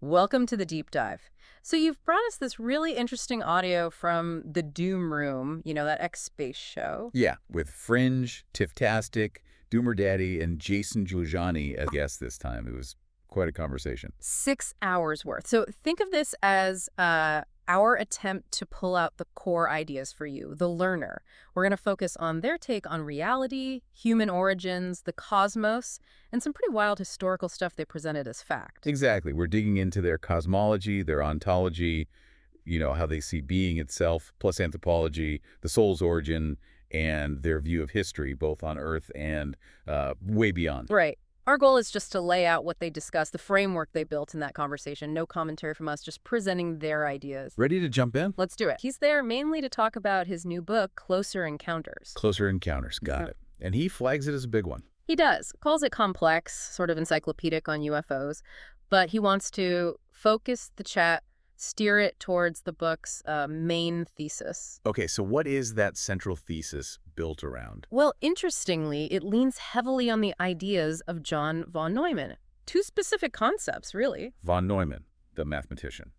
Welcome to the deep dive. So you've brought us this really interesting audio from the Doom Room, that X-Space show. Yeah, with Fringe, Tiftastic, Doomer Daddy, and Jason Jorjani as guests this time. It was quite a conversation. 6 hours worth. So think of this as our attempt to pull out the core ideas for you, the learner. We're going to focus on their take on reality, human origins, the cosmos, and some pretty wild historical stuff they presented as fact. Exactly. We're digging into their cosmology, their ontology, how they see being itself, plus anthropology, the soul's origin, and their view of history, both on Earth and way beyond. Right. Our goal is just to lay out what they discussed, the framework they built in that conversation. No commentary from us, just presenting their ideas. Ready to jump in? Let's do it. He's there mainly to talk about his new book, Closer Encounters. Closer Encounters. Got it. And he flags it as a big one. He does. Calls it complex, sort of encyclopedic on UFOs. But he wants to focus the chat, steer it towards the book's main thesis. Okay, so what is that central thesis built around? Well, interestingly, it leans heavily on the ideas of John von Neumann. Two specific concepts, really. Von Neumann, the mathematician,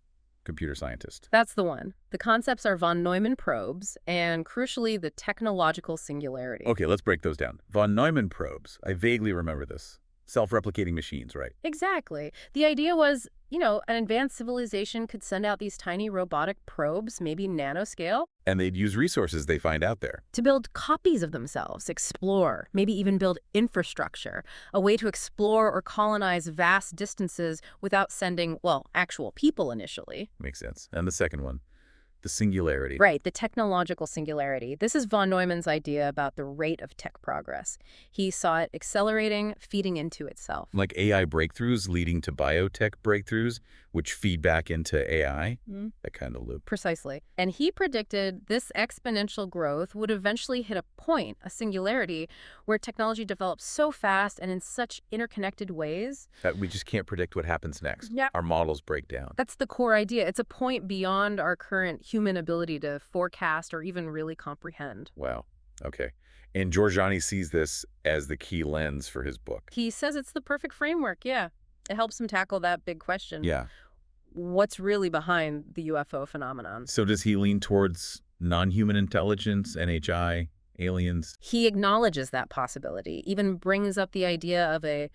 computer scientist. That's the one. The concepts are von Neumann probes and, crucially, the technological singularity. Okay, let's break those down. Von Neumann probes. I vaguely remember this. Self-replicating machines, right? Exactly. The idea was, an advanced civilization could send out these tiny robotic probes, maybe nanoscale, And they'd use resources they find out there. to build copies of themselves, explore, maybe even build infrastructure, a way to explore or colonize vast distances without sending, actual people initially. Makes sense. And the second one, the singularity. Right, the technological singularity. This is von Neumann's idea about the rate of tech progress. He saw it accelerating, feeding into itself. Like AI breakthroughs leading to biotech breakthroughs, which feed back into AI, that kind of loop. Precisely. And he predicted this exponential growth would eventually hit a point, a singularity, where technology develops so fast and in such interconnected ways. That we just can't predict what happens next. Yep. Our models break down. That's the core idea. It's a point beyond our current human ability to forecast or even really comprehend. Wow. Okay. And Jorjani sees this as the key lens for his book. He says it's the perfect framework, yeah. It helps him tackle that big question. Yeah. What's really behind the UFO phenomenon? So does he lean towards non-human intelligence, NHI, aliens? He acknowledges that possibility, even brings up the idea of a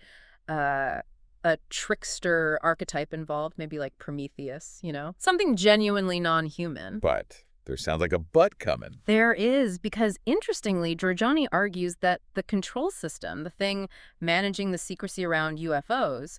trickster archetype involved, maybe like Prometheus, Something genuinely non-human. But there sounds like a but coming. There is, because interestingly, Jorjani argues that the control system, the thing managing the secrecy around UFOs,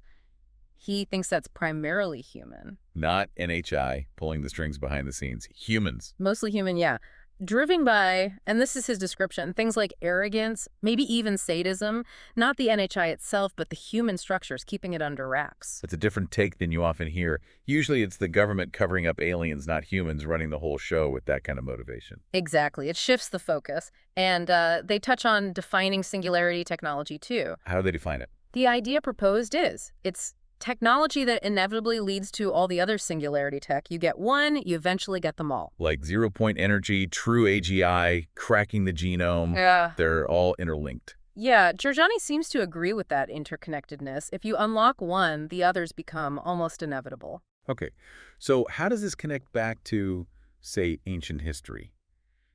he thinks that's primarily human. Not NHI pulling the strings behind the scenes. Humans. Mostly human, yeah. Driven by, and this is his description, things like arrogance, maybe even sadism, not the NHI itself, but the human structures keeping it under wraps. It's a different take than you often hear. Usually it's the government covering up aliens, not humans, running the whole show with that kind of motivation. Exactly. It shifts the focus. And they touch on defining singularity technology, too. How do they define it? The idea proposed is, it's technology that inevitably leads to all the other singularity tech. You get one, you eventually get them all. Like zero-point energy, true AGI, cracking the genome. Yeah. They're all interlinked. Yeah, Jorjani seems to agree with that interconnectedness. If you unlock one, the others become almost inevitable. Okay, so how does this connect back to, say, ancient history?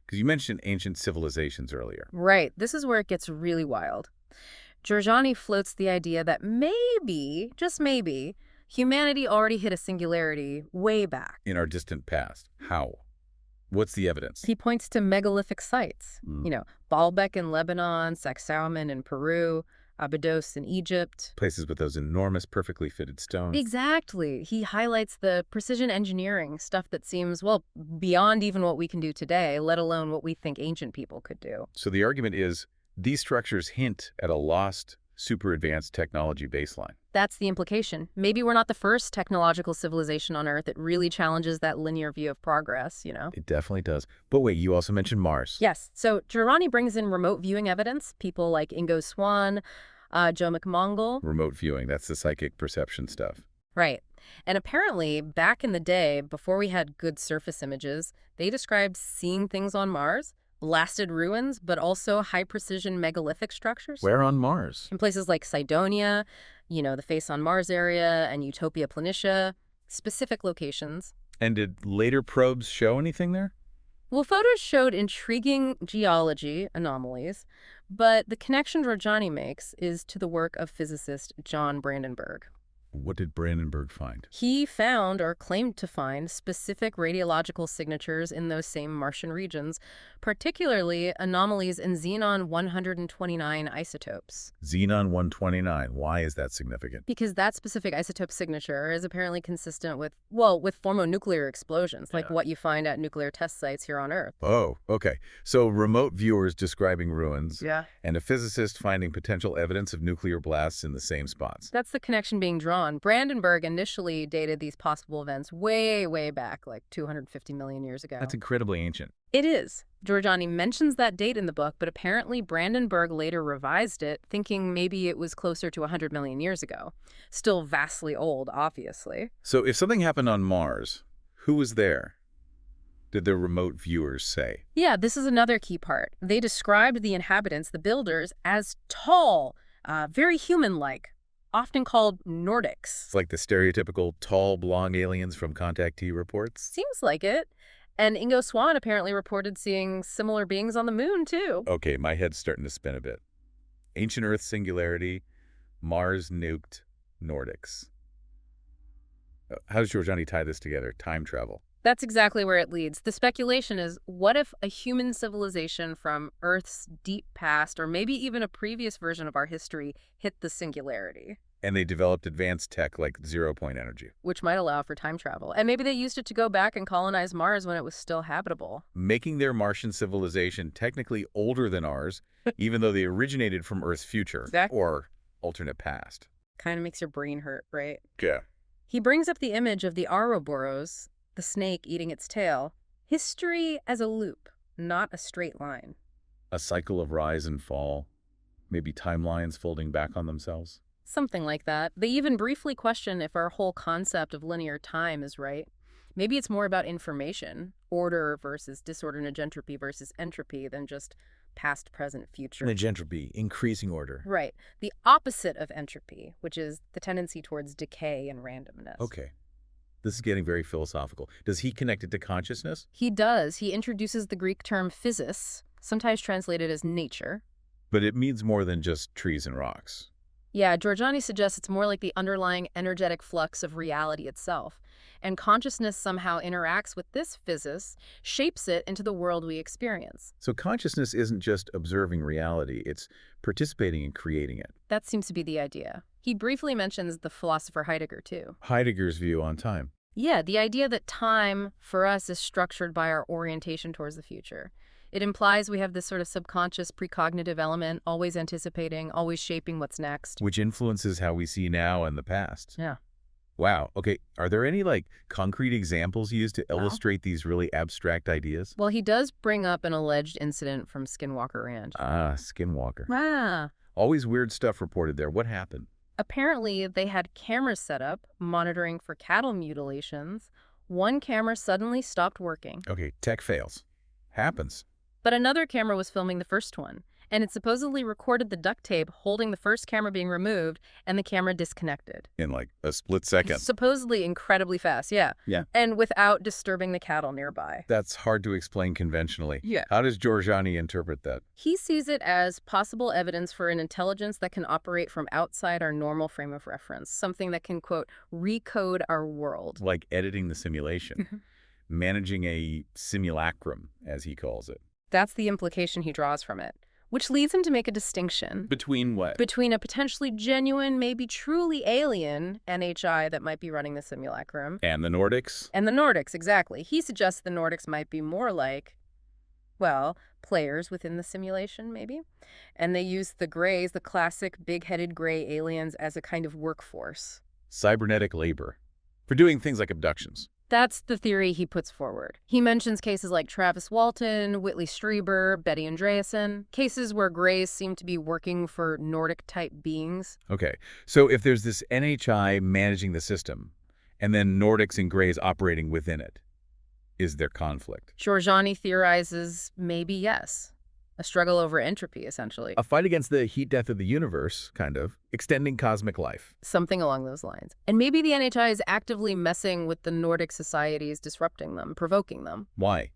Because you mentioned ancient civilizations earlier. Right. This is where it gets really wild. Jorjani floats the idea that maybe, just maybe, humanity already hit a singularity way back. In our distant past. How? What's the evidence? He points to megalithic sites. Baalbek in Lebanon, Sacsayhuaman in Peru, Abydos in Egypt. Places with those enormous, perfectly fitted stones. Exactly. He highlights the precision engineering, stuff that seems, beyond even what we can do today, let alone what we think ancient people could do. So the argument is, these structures hint at a lost, super advanced technology baseline. That's the implication. Maybe we're not the first technological civilization on Earth that really challenges that linear view of progress, It definitely does. But wait, you also mentioned Mars. Yes. So Jorjani brings in remote viewing evidence, people like Ingo Swann, Joe McMongol. Remote viewing, that's the psychic perception stuff. Right. And apparently, back in the day, before we had good surface images, they described seeing things on Mars, blasted ruins, but also high-precision megalithic structures. Where on Mars? In places like Cydonia, the Face on Mars area, and Utopia Planitia. specific locations. And did later probes show anything there? Well, photos showed intriguing geology anomalies, but the connection Jorjani makes is to the work of physicist John Brandenburg. What did Brandenburg find? He found, or claimed to find, specific radiological signatures in those same Martian regions, particularly anomalies in xenon-129 isotopes. Xenon-129. Why is that significant? Because that specific isotope signature is apparently consistent with, well, with thermonuclear explosions, like what you find at nuclear test sites here on Earth. Oh, okay. So remote viewers describing ruins, Yeah. and a physicist finding potential evidence of nuclear blasts in the same spots. That's the connection being drawn. Brandenburg initially dated these possible events way, way back, like 250 million years ago. That's incredibly ancient. It is. Jorjani mentions that date in the book, but apparently Brandenburg later revised it, thinking maybe it was closer to 100 million years ago. Still vastly old, obviously. So if something happened on Mars, who was there? Did the remote viewers say? Yeah, this is another key part. They described the inhabitants, the builders, as tall, very human-like, often called Nordics. It's like the stereotypical tall, blonde aliens from Contactee reports? Seems like it. And Ingo Swann apparently reported seeing similar beings on the moon, too. Okay, my head's starting to spin a bit. Ancient Earth singularity, Mars nuked, Nordics. How does Jorjani tie this together? Time travel. That's exactly where it leads. The speculation is, what if a human civilization from Earth's deep past, or maybe even a previous version of our history, hit the singularity? And they developed advanced tech like zero-point energy. Which might allow for time travel. And maybe they used it to go back and colonize Mars when it was still habitable. Making their Martian civilization technically older than ours, even though they originated from Earth's future. Exactly. Or alternate past. Kind of makes your brain hurt, right? Yeah. He brings up the image of the Ouroboros, the snake eating its tail. History as a loop, not a straight line. A cycle of rise and fall. Maybe timelines folding back on themselves. Something like that. They even briefly question if our whole concept of linear time is right. Maybe it's more about information, order versus disorder, negentropy versus entropy, than just past, present, future. Negentropy, increasing order. Right. The opposite of entropy, which is the tendency towards decay and randomness. Okay. This is getting very philosophical. Does he connect it to consciousness? He does. He introduces the Greek term physis, sometimes translated as nature. But it means more than just trees and rocks. Yeah, Jorjani suggests it's more like the underlying energetic flux of reality itself. And consciousness somehow interacts with this physis, shapes it into the world we experience. So consciousness isn't just observing reality, it's participating in creating it. That seems to be the idea. He briefly mentions the philosopher Heidegger, too. Heidegger's view on time. Yeah, the idea that time, for us, is structured by our orientation towards the future. It implies we have this sort of subconscious precognitive element, always anticipating, always shaping what's next. Which influences how we see now and the past. Yeah. Wow. Okay. Are there any, concrete examples used to illustrate these really abstract ideas? Well, he does bring up an alleged incident from Skinwalker Ranch. Ah, Skinwalker. Ah. Always weird stuff reported there. What happened? Apparently, they had cameras set up, monitoring for cattle mutilations. One camera suddenly stopped working. Okay, tech fails. Happens. But another camera was filming the first one, and it supposedly recorded the duct tape holding the first camera being removed, and the camera disconnected. In a split second. Supposedly incredibly fast, yeah. Yeah. And without disturbing the cattle nearby. That's hard to explain conventionally. Yeah. How does Jorjani interpret that? He sees it as possible evidence for an intelligence that can operate from outside our normal frame of reference, something that can, quote, recode our world. Like editing the simulation. Managing a simulacrum, as he calls it. That's the implication he draws from it, which leads him to make a distinction. Between what? Between a potentially genuine, maybe truly alien NHI that might be running the simulacrum. And the Nordics? And the Nordics, exactly. He suggests the Nordics might be more like, well, players within the simulation, maybe. And they use the Greys, the classic big-headed gray aliens, as a kind of workforce. Cybernetic labor. For doing things like abductions. That's the theory he puts forward. He mentions cases like Travis Walton, Whitley Strieber, Betty Andreasson, cases where Greys seem to be working for Nordic-type beings. Okay, so if there's this NHI managing the system, and then Nordics and Greys operating within it, is there conflict? Jorjani theorizes maybe yes. A struggle over entropy, essentially. A fight against the heat death of the universe, kind of, extending cosmic life. Something along those lines. And maybe the NHI is actively messing with the Nordic societies, disrupting them, provoking them. Why?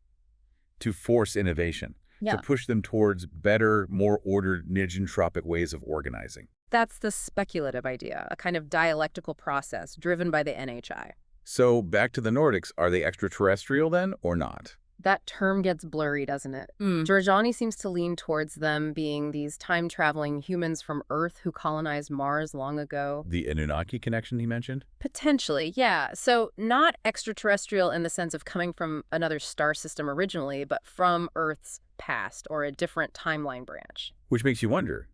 To force innovation. Yeah. To push them towards better, more ordered, nigentropic ways of organizing. That's the speculative idea, a kind of dialectical process driven by the NHI. So, back to the Nordics, are they extraterrestrial then, or not? That term gets blurry, doesn't it? Jorjani seems to lean towards them being these time-traveling humans from Earth who colonized Mars long ago. The Anunnaki connection he mentioned? Potentially, yeah. So not extraterrestrial in the sense of coming from another star system originally, but from Earth's past or a different timeline branch. Which makes you wonder,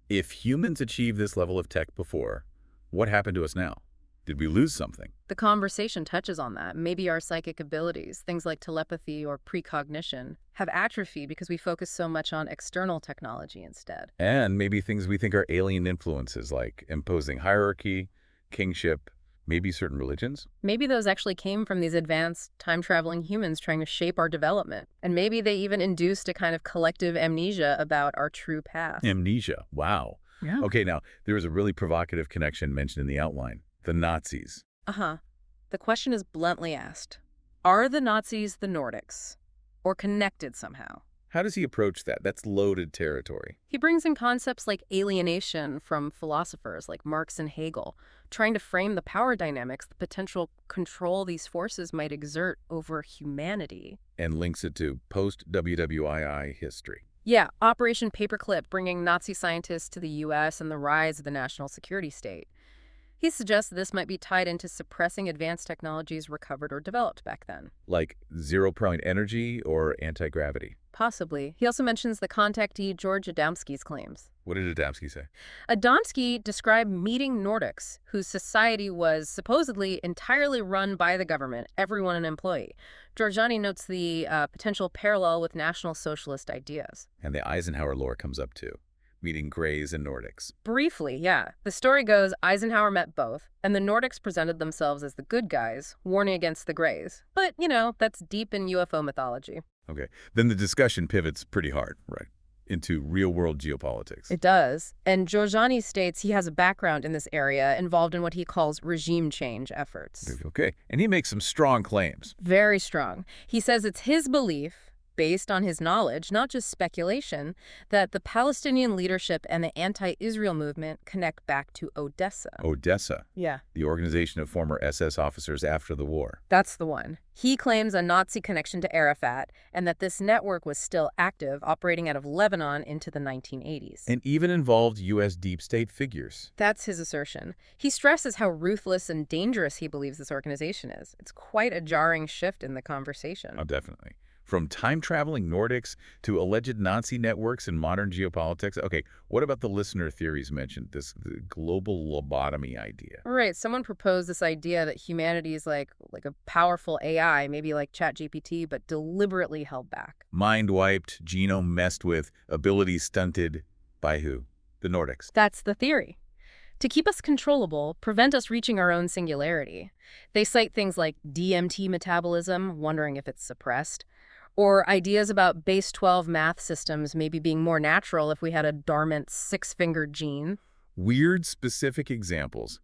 if humans achieved this level of tech before, what happened to us now? Did we lose something? The conversation touches on that. Maybe our psychic abilities, things like telepathy or precognition, have atrophied because we focus so much on external technology instead. And maybe things we think are alien influences, like imposing hierarchy, kingship, maybe certain religions? Maybe those actually came from these advanced, time-traveling humans trying to shape our development. And maybe they even induced a kind of collective amnesia about our true past. Amnesia. Wow. Yeah. Okay, now, there was a really provocative connection mentioned in the outline. The Nazis. Uh-huh. The question is bluntly asked. Are the Nazis the Nordics? Or connected somehow? How does he approach that? That's loaded territory. He brings in concepts like alienation from philosophers like Marx and Hegel, trying to frame the power dynamics, the potential control these forces might exert over humanity. And links it to post-WWII history. Yeah, Operation Paperclip, bringing Nazi scientists to the U.S. and the rise of the national security state. He suggests this might be tied into suppressing advanced technologies recovered or developed back then. Like zero-point energy or anti-gravity. Possibly. He also mentions the contactee George Adamski's claims. What did Adamski say? Adamski described meeting Nordics, whose society was supposedly entirely run by the government, everyone an employee. Jorjani notes the potential parallel with National Socialist ideas. And the Eisenhower lore comes up too. Meeting Greys and Nordics. Briefly, yeah. The story goes Eisenhower met both, and the Nordics presented themselves as the good guys, warning against the Greys. But, you know, that's deep in UFO mythology. Okay. Then the discussion pivots pretty hard, right, into real-world geopolitics. It does. And Jorjani states he has a background in this area involved in what he calls regime change efforts. Okay. And he makes some strong claims. Very strong. He says it's his belief, based on his knowledge, not just speculation, that the Palestinian leadership and the anti-Israel movement connect back to Odessa. Odessa. Yeah. The organization of former SS officers after the war. That's the one. He claims a Nazi connection to Arafat and that this network was still active, operating out of Lebanon into the 1980s. And even involved U.S. deep state figures. That's his assertion. He stresses how ruthless and dangerous he believes this organization is. It's quite a jarring shift in the conversation. Oh, definitely. From time-traveling Nordics to alleged Nazi networks in modern geopolitics. Okay, what about the listener theories mentioned, the global lobotomy idea? Right, someone proposed this idea that humanity is like a powerful AI, maybe like ChatGPT, but deliberately held back. Mind wiped, genome messed with, abilities stunted by who? The Nordics. That's the theory. To keep us controllable, prevent us reaching our own singularity. They cite things like DMT metabolism, wondering if it's suppressed, or ideas about base 12 math systems maybe being more natural if we had a dormant six-fingered gene. Weird specific examples.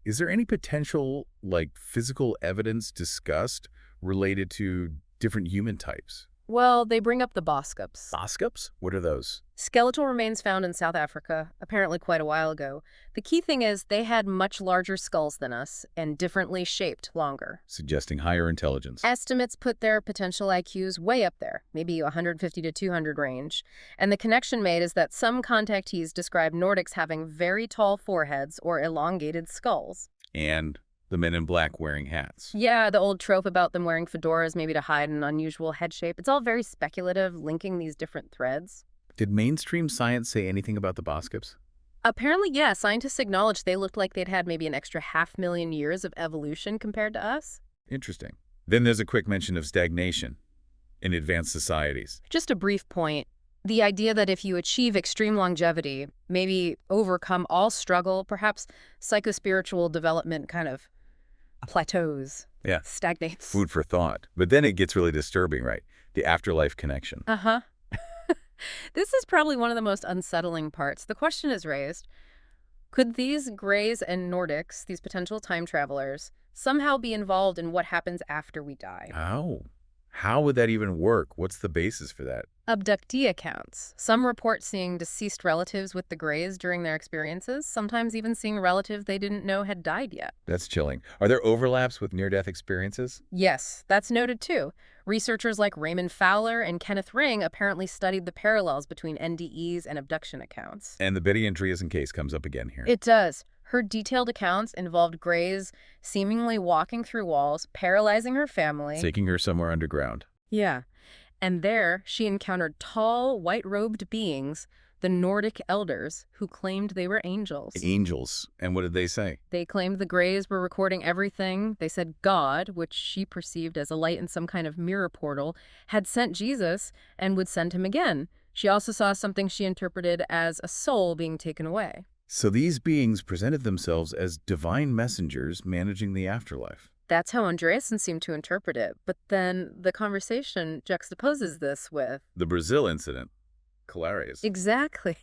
Is there any potential, like, physical evidence discussed related to different human types? Well, they bring up the Boskups. Boskups? What are those? Skeletal remains found in South Africa, apparently quite a while ago. The key thing is they had much larger skulls than us and differently shaped longer. Suggesting higher intelligence. Estimates put their potential IQs way up there, maybe 150 to 200 range. And the connection made is that some contactees describe Nordics having very tall foreheads or elongated skulls. And the men in black wearing hats. Yeah, the old trope about them wearing fedoras maybe to hide an unusual head shape. It's all very speculative, linking these different threads. Did mainstream science say anything about the Boskups? Apparently, yeah. Scientists acknowledged they looked like they'd had maybe an extra 500,000 years of evolution compared to us. Interesting. Then there's a quick mention of stagnation in advanced societies. Just a brief point. The idea that if you achieve extreme longevity, maybe overcome all struggle, perhaps psychospiritual development kind of plateaus, Yeah. stagnates. Food for thought. But then it gets really disturbing, right? The afterlife connection. Uh-huh. This is probably one of the most unsettling parts. The question is raised, could these Greys and Nordics, these potential time travelers, somehow be involved in what happens after we die? Oh, how would that even work? What's the basis for that? Abductee accounts. Some report seeing deceased relatives with the Greys during their experiences, sometimes even seeing relatives they didn't know had died yet. That's chilling. Are there overlaps with near-death experiences? Yes, that's noted too. Researchers like Raymond Fowler and Kenneth Ring apparently studied the parallels between NDEs and abduction accounts. And the Betty Andreasen case comes up again here. It does. Her detailed accounts involved Greys seemingly walking through walls, paralyzing her family. Taking her somewhere underground. Yeah. And there, she encountered tall, white-robed beings, the Nordic elders, who claimed they were angels. Angels. And what did they say? They claimed the Greys were recording everything. They said God, which she perceived as a light in some kind of mirror portal, had sent Jesus and would send him again. She also saw something she interpreted as a soul being taken away. So these beings presented themselves as divine messengers managing the afterlife. That's how Andreasen seemed to interpret it. But then the conversation juxtaposes this with... The Brazil incident. Hilarious. Exactly.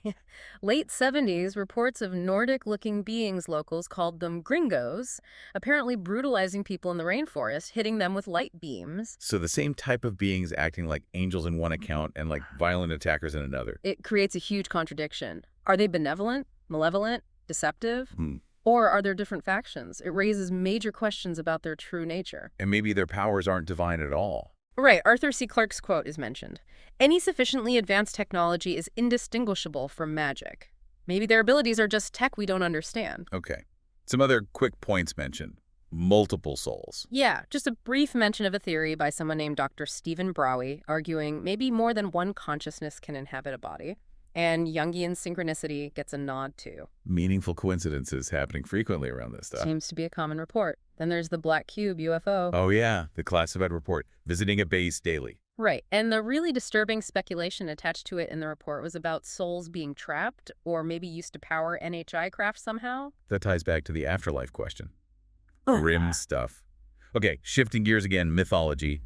Late 70s, reports of Nordic-looking beings locals called them gringos, apparently brutalizing people in the rainforest, hitting them with light beams. So the same type of beings acting like angels in one account and like violent attackers in another. It creates a huge contradiction. Are they benevolent, malevolent, deceptive? Hmm. Or are there different factions? It raises major questions about their true nature. And maybe their powers aren't divine at all. Right, Arthur C. Clarke's quote is mentioned. Any sufficiently advanced technology is indistinguishable from magic. Maybe their abilities are just tech we don't understand. Okay. Some other quick points mentioned. Multiple souls. Yeah, just a brief mention of a theory by someone named Dr. Stephen Braue, arguing maybe more than one consciousness can inhabit a body. And Jungian synchronicity gets a nod too. Meaningful coincidences happening frequently around this stuff. Seems to be a common report. Then there's the Black Cube UFO. Oh yeah, the classified report, visiting a base daily. Right, and the really disturbing speculation attached to it in the report was about souls being trapped or maybe used to power NHI craft somehow. That ties back to the afterlife question. Ugh. Grim stuff. Okay, shifting gears again, mythology,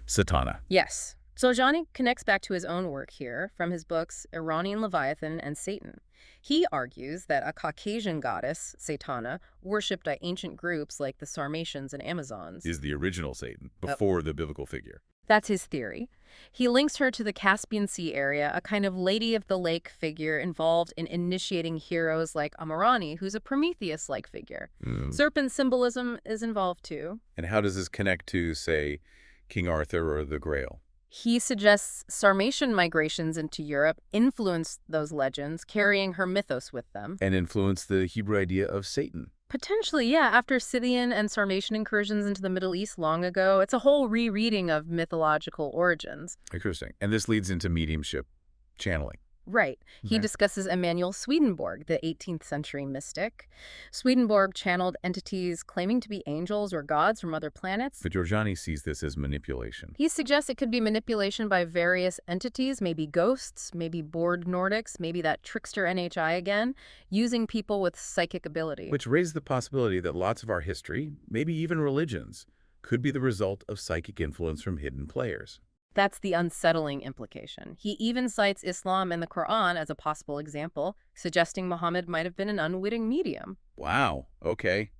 Satana. Yes. Jorjani connects back to his own work here from his books Iranian Leviathan and Satan. He argues that a Caucasian goddess, Satana, worshipped by ancient groups like the Sarmatians and Amazons. Is the original Satan, before the biblical figure. That's his theory. He links her to the Caspian Sea area, a kind of lady of the lake figure involved in initiating heroes like Amarani, who's a Prometheus-like figure. Serpent symbolism is involved too. And how does this connect to, say, King Arthur or the Grail? He suggests Sarmatian migrations into Europe influenced those legends, carrying her mythos with them. And influence the Hebrew idea of Satan. Potentially, yeah. After Scythian and Sarmatian incursions into the Middle East long ago, it's a whole rereading of mythological origins. Interesting. And this leads into mediumship channeling. Right. He Okay. discusses Emanuel Swedenborg, the 18th century mystic. Swedenborg channeled entities claiming to be angels or gods from other planets. But Jorjani sees this as manipulation. He suggests it could be manipulation by various entities, maybe ghosts, maybe bored Nordics, maybe that trickster NHI again, using people with psychic ability. Which raises the possibility that lots of our history, maybe even religions, could be the result of psychic influence from hidden players. That's the unsettling implication. He even cites Islam and the Quran as a possible example, suggesting Muhammad might have been an unwitting medium. Wow, okay.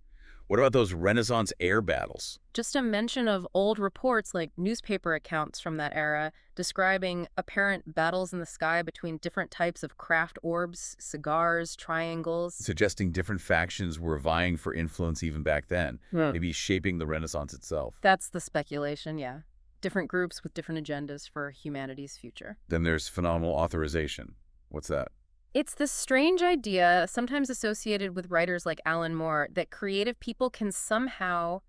What about those Renaissance air battles? Just a mention of old reports like newspaper accounts from that era describing apparent battles in the sky between different types of craft orbs, cigars, triangles. Suggesting different factions were vying for influence even back then, maybe shaping the Renaissance itself. That's the speculation, yeah. Different groups with different agendas for humanity's future. Then there's phenomenal authorization. What's that? It's this strange idea, sometimes associated with writers like Alan Moore, that creative people can somehow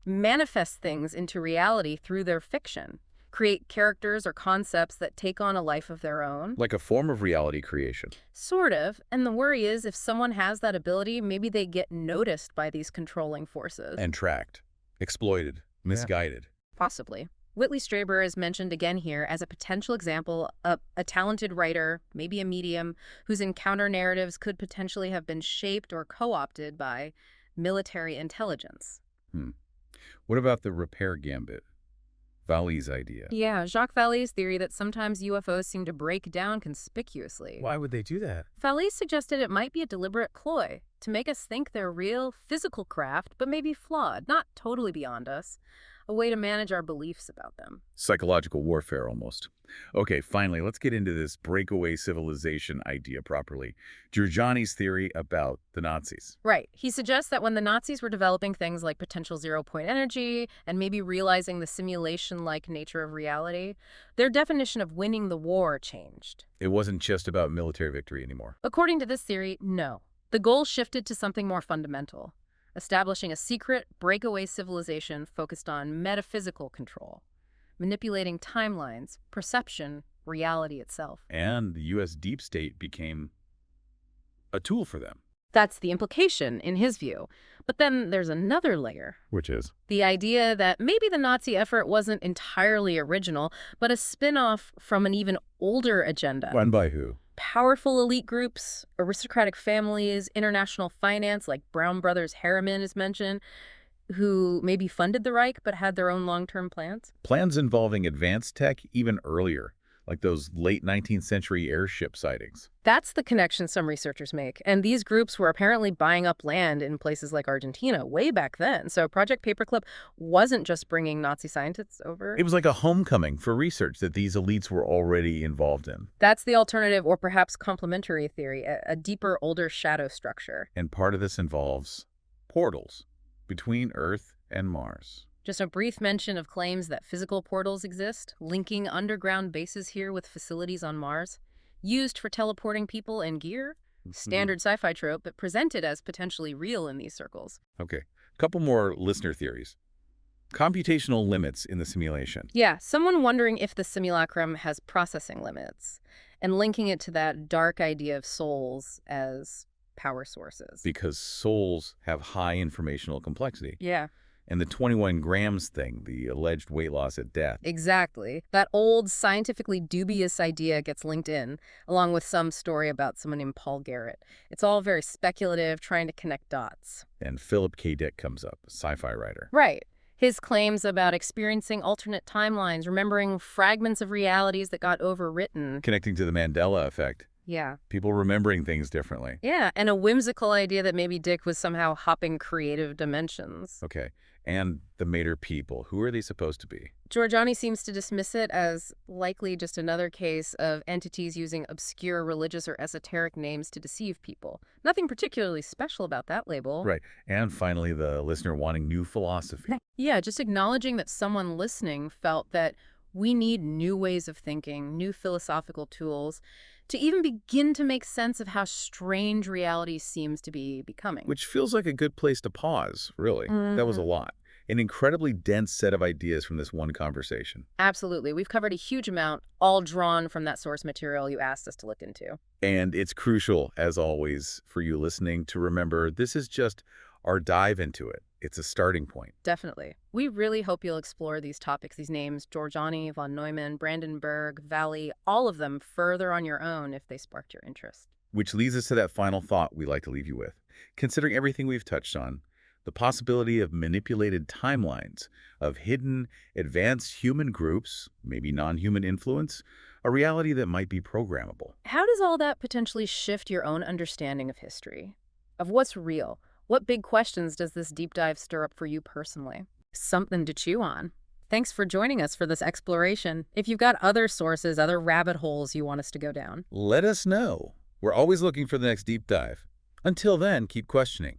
manifest things into reality through their fiction, create characters or concepts that take on a life of their own. Like a form of reality creation. Sort of. And the worry is if someone has that ability, maybe they get noticed by these controlling forces. And tracked, exploited, misguided. Possibly. Whitley Strieber is mentioned again here as a potential example of a talented writer, maybe a medium, whose encounter narratives could potentially have been shaped or co-opted by military intelligence. What about the repair gambit? Vallée's idea. Yeah, Jacques Vallée's theory that sometimes UFOs seem to break down conspicuously. Why would they do that? Vallée suggested it might be a deliberate ploy to make us think they're real, physical craft, but maybe flawed, not totally beyond us. A way to manage our beliefs about them. Psychological warfare, almost. Okay, finally, let's get into this breakaway civilization idea properly. Jorjani's theory about the Nazis. Right. He suggests that when the Nazis were developing things like potential zero-point energy and maybe realizing the simulation-like nature of reality, their definition of winning the war changed. It wasn't just about military victory anymore. According to this theory, no. The goal shifted to something more fundamental, establishing a secret, breakaway civilization focused on metaphysical control, manipulating timelines, perception, reality itself. And the U.S. deep state became a tool for them. That's the implication, in his view. But then there's another layer. Which is? The idea that maybe the Nazi effort wasn't entirely original, but a spin-off from an even older agenda. Run by who? Powerful elite groups, aristocratic families, international finance, like Brown Brothers Harriman is mentioned, who maybe funded the Reich but had their own long-term plans. Plans involving advanced tech even earlier, like those late 19th century airship sightings. That's the connection some researchers make. And these groups were apparently buying up land in places like Argentina way back then. So Project Paperclip wasn't just bringing Nazi scientists over. It was like a homecoming for research that these elites were already involved in. That's the alternative or perhaps complementary theory, a deeper, older shadow structure. And part of this involves portals between Earth and Mars. Just a brief mention of claims that physical portals exist, linking underground bases here with facilities on Mars, used for teleporting people and gear. Standard sci-fi trope, but presented as potentially real in these circles. Okay, a couple more listener theories. Computational limits in the simulation. Yeah, someone wondering if the simulacrum has processing limits, and linking it to that dark idea of souls as power sources. Because souls have high informational complexity. Yeah. And the 21 grams thing, the alleged weight loss at death. Exactly. That old, scientifically dubious idea gets linked in, along with some story about someone named Paul Garrett. It's all very speculative, trying to connect dots. And Philip K. Dick comes up, a sci-fi writer. Right. His claims about experiencing alternate timelines, remembering fragments of realities that got overwritten. Connecting to the Mandela effect. Yeah. People remembering things differently. Yeah, and a whimsical idea that maybe Dick was somehow hopping creative dimensions. Okay. And the Mater people, who are they supposed to be? Jorjani seems to dismiss it as likely just another case of entities using obscure religious or esoteric names to deceive people. Nothing particularly special about that label. Right. And finally, the listener wanting new philosophy. Yeah, just acknowledging that someone listening felt that we need new ways of thinking, new philosophical tools, to even begin to make sense of how strange reality seems to be becoming. Which feels like a good place to pause, really. That was a lot. An incredibly dense set of ideas from this one conversation. Absolutely. We've covered a huge amount, all drawn from that source material you asked us to look into. And it's crucial, as always, for you listening to remember this is just our dive into it. It's a starting point. Definitely. We really hope you'll explore these topics, these names, Jorjani, von Neumann, Brandenburg, Vallée, all of them further on your own if they sparked your interest. Which leads us to that final thought we like to leave you with. Considering everything we've touched on, the possibility of manipulated timelines, of hidden, advanced human groups, maybe non-human influence, a reality that might be programmable. How does all that potentially shift your own understanding of history? Of what's real? What big questions does this deep dive stir up for you personally? Something to chew on. Thanks for joining us for this exploration. If you've got other sources, other rabbit holes you want us to go down, Let us know. We're always looking for the next deep dive. Until then, keep questioning.